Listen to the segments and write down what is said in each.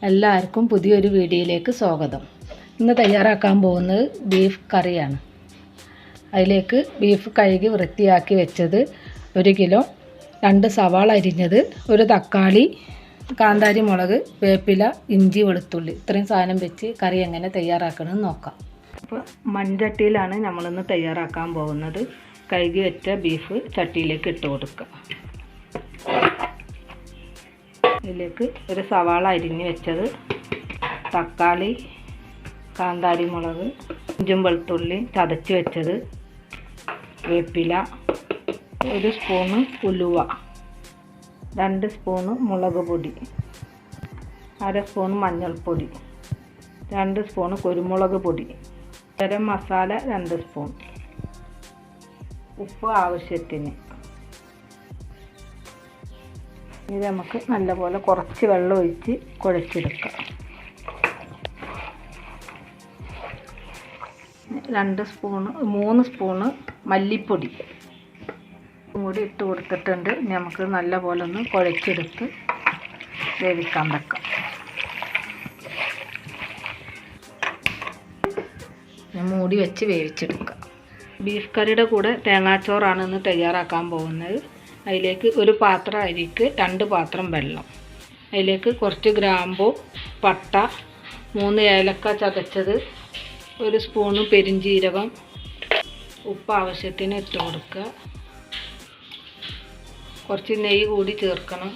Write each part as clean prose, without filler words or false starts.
എല്ലാവർക്കും പുതിയൊരു വീഡിയോയിലേക്ക് സ്വാഗതം. ഇന്ന് തയ്യാറാക്കാൻ പോകുന്നത് ബീഫ് കറിയാണ്. അതിലേക്ക് ബീഫ് കഴുകി വൃത്തിയാക്കി വെച്ചത് 1 കിലോ, 2 സവാള അരിഞ്ഞത്, 1 തക്കാളി, കാന്താരി മുളക്, വേപ്പില, ഇഞ്ചി, വെളുത്തുള്ളി, ഇത്രയും സാധനം വെച്ച് കറി എങ്ങനെ തയ്യാറാക്കണമെന്ന് നോക്കാം. അപ്പോൾ മൺചട്ടിയിലാണ് നമ്മളിന്ന് തയ്യാറാക്കാൻ പോകുന്നത്. കഴുകി വെച്ച ബീഫ് ചട്ടിയിലേക്ക് ഇട്ട് കൊടുക്കുക. ഇതിലേക്ക് 1 സവാള അരിഞ്ഞ് വെച്ചത്, തക്കാളി, കാന്താരി മുളക്, ഇഞ്ചും വെളുത്തുള്ളി ചതച്ച് വെച്ചത്, വേപ്പില, 1 സ്പൂണ് ഉലുവ, 2 സ്പൂണ് മുളക് പൊടി, 1/2 സ്പൂൺ മഞ്ഞൾപ്പൊടി, 2 സ്പൂണ് കുരുമുളക് പൊടി, ഗരം മസാല 2 സ്പൂൺ, ഉപ്പ് ആവശ്യത്തിന്. ഇത് നമുക്ക് നല്ലപോലെ കുറച്ച് വെള്ളം ഒഴിച്ച് കുഴച്ചെടുക്കാം. 3 സ്പൂണ് മല്ലിപ്പൊടി കൂടി ഇട്ട് കൊടുത്തിട്ടുണ്ട്. നമുക്ക് നല്ലപോലെ ഒന്ന് കുഴച്ചെടുത്ത് വേവിക്കാൻ വെക്കാം. മൂടി വെച്ച് വേവിച്ചെടുക്കാം. ബീഫ് കറിയുടെ കൂടെ തേങ്ങാച്ചോറാണ് ഇന്ന് തയ്യാറാക്കാൻ പോകുന്നത്. അതിലേക്ക് 1 പാത്രം അരിക്ക് 2 പാത്രം വെള്ളം, അതിലേക്ക് കുറച്ച് ഗ്രാമ്പൂ, പട്ട, 3 ഏലക്ക ചതച്ചത്, 1 സ്പൂണ് പെരിഞ്ജീരകം, ഉപ്പ് ആവശ്യത്തിന് ഇട്ട് കൊടുക്കുക. കുറച്ച് നെയ്യ് കൂടി ചേർക്കണം.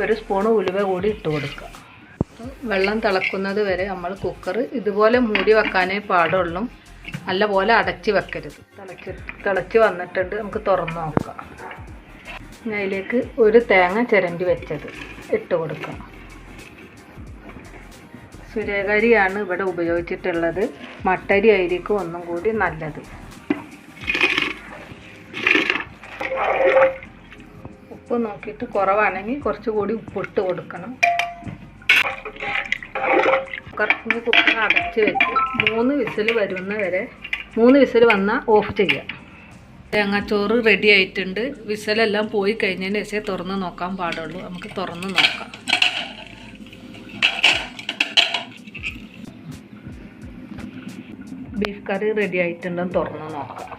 1 സ്പൂണ് ഉലുവ കൂടി ഇട്ട് കൊടുക്കുക. വെള്ളം തിളക്കുന്നത് വരെ നമ്മൾ കുക്കർ ഇതുപോലെ മൂടി വെക്കാനേ പാടുള്ളൂ. നല്ലപോലെ അടച്ച് വെക്കരുത്. തിളച്ച് വന്നിട്ടുണ്ട്. നമുക്ക് തുറന്ന് നോക്കാം. അതിലേക്ക് 1 തേങ്ങ ചിരണ്ടി വെച്ചത് ഇട്ട് കൊടുക്കാം. സൂര്യകരിയാണ് ഇവിടെ ഉപയോഗിച്ചിട്ടുള്ളത്. മട്ടരി ആയിരിക്കും ഒന്നും കൂടി നല്ലത്. ഉപ്പ് നോക്കിയിട്ട് കുറവാണെങ്കിൽ കുറച്ചുകൂടി ഉപ്പിട്ട് കൊടുക്കണം. കുക്കർ അടച്ച് വെച്ച് 3 വിസിൽ വരുന്ന വരെ, 3 വിസിൽ വന്നാൽ ഓഫ് ചെയ്യാം. തേങ്ങാച്ചോറ് റെഡി ആയിട്ടുണ്ട്. വിസിലെല്ലാം പോയി കഴിഞ്ഞതിന് ശേഷം തുറന്ന് നോക്കാൻ പാടുള്ളൂ. നമുക്ക് തുറന്ന് നോക്കാം. ബീഫ് കറി റെഡി ആയിട്ടുണ്ടെന്ന് തുറന്ന് നോക്കാം.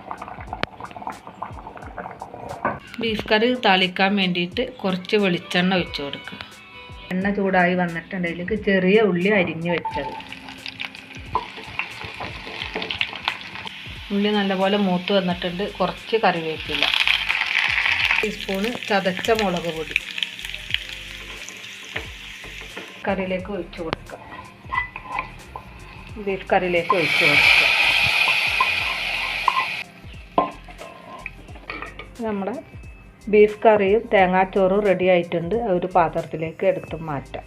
ബീഫ് കറി താളിക്കാൻ വേണ്ടിയിട്ട് കുറച്ച് വെളിച്ചെണ്ണ ഒഴിച്ച് കൊടുക്കുക. എണ്ണ ചൂടായി വന്നിട്ടുണ്ട്. അതിലേക്ക് ചെറിയ ഉള്ളി അരിഞ്ഞ് വെച്ചത്, ഉള്ളി നല്ലപോലെ മൂത്ത് വന്നിട്ടുണ്ട്. കുറച്ച് കറിവേപ്പില, 1 ടീസ്പൂണ് ചതച്ച മുളക് പൊടി കറിയിലേക്ക് ഒഴിച്ച് കൊടുക്കുക. ബീഫ് കറിയിലേക്ക് ഒഴിച്ച് കൊടുക്കുക. നമ്മുടെ ബീഫ് കറിയും തേങ്ങാച്ചോറും റെഡി ആയിട്ടുണ്ട്. ഒരു പാത്രത്തിലേക്ക് എടുത്ത് മാറ്റാം.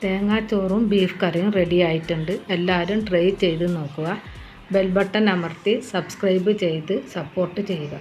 തേങ്ങാച്ചോറും ബീഫ് കറിയും റെഡി ആയിട്ടുണ്ട്. എല്ലാവരും ട്രൈ ചെയ്ത് നോക്കുക. ബെൽ ബട്ടൺ അമർത്തി സബ്സ്ക്രൈബ് ചെയ്ത് സപ്പോർട്ട് ചെയ്യുക.